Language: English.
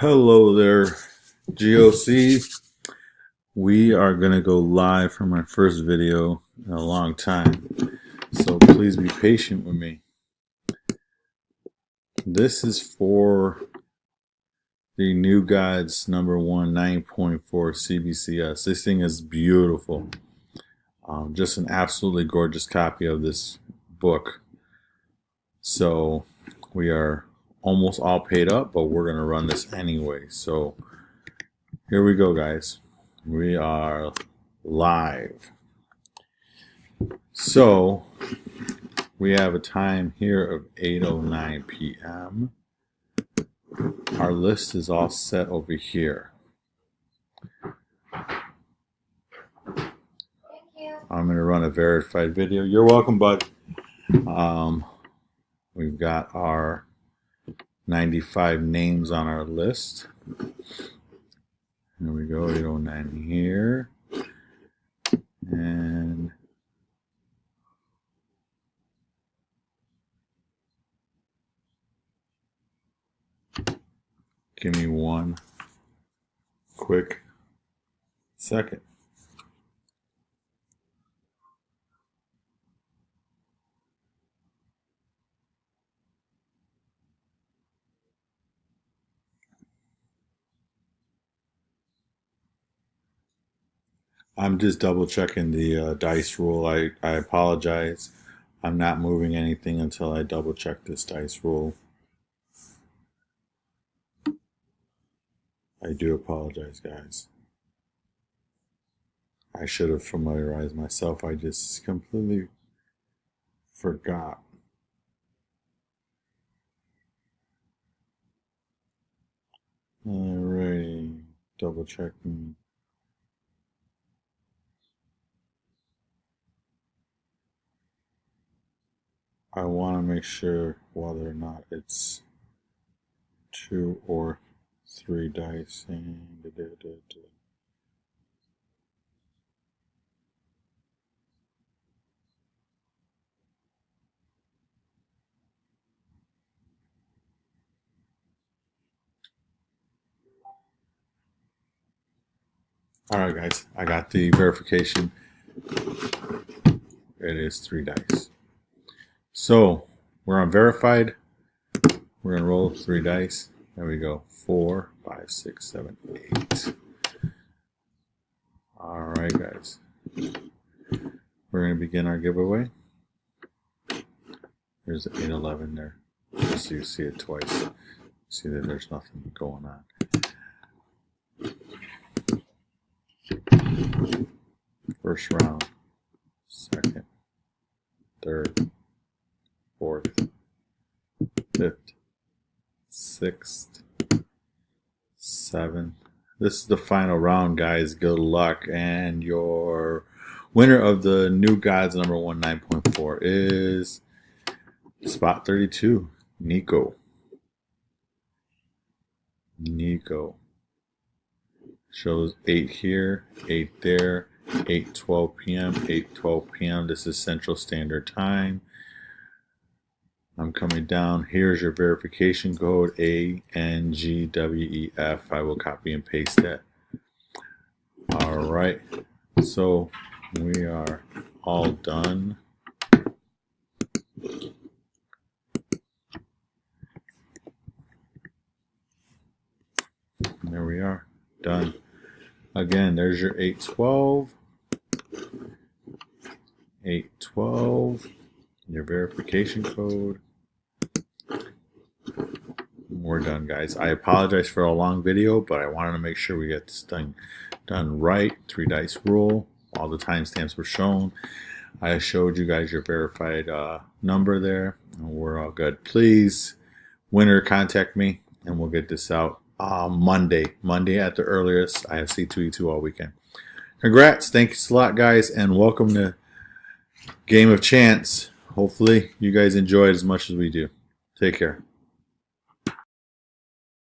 Hello there, GOC. We are going to go live from our first video in a long time, so please be patient with me. This is for the New Gods number 1 9.4 CBCS. This thing is beautiful. Just an absolutely gorgeous copy of this book. So we are almost all paid up, but we're going to run this anyway. So here we go, guys. We are live. So we have a time here of 8:09 p.m. Our list is all set over here. I'm going to run a verified video. You're welcome, bud. We've got our 95 names on our list. Here we go, 809 here. And give me one quick second. I'm just double checking the dice rule. I apologize. I'm not moving anything until I double check this dice rule. I do apologize, guys. I should have familiarized myself. I just completely forgot. Alrighty, double checking. I want to make sure whether or not it's 2 or 3 dice. Alright, guys, I got the verification. It is 3 dice. So we're on verified. We're gonna roll 3 dice. There we go. 4, 5, 6, 7, 8. Alright, guys. We're gonna begin our giveaway. There's 811 there. Just so you see it twice. See that there's nothing going on. First round, second, third, fourth, fifth, sixth, seventh. This is the final round, guys. Good luck. And your winner of the New Gods number 1 9.4 is spot 32, Nico. Nico. Shows 8 here, 8 there, 8:12 p.m., 8:12 p.m. This is Central Standard Time. I'm coming down. Here's your verification code, ANGWEF. I will copy and paste that. All right. So we are all done. There we are. Done. Again, there's your 812. 812. Your verification code. We're done, guys. I apologize for a long video, but I wanted to make sure we get this thing done right. 3 dice rule. All the timestamps were shown. I showed you guys your verified number there. And we're all good. Please, winner, contact me, and we'll get this out Monday at the earliest. I have C2E2 all weekend. Congrats. Thanks a lot, guys, and welcome to Game of Chance. Hopefully you guys enjoy it as much as we do. Take care.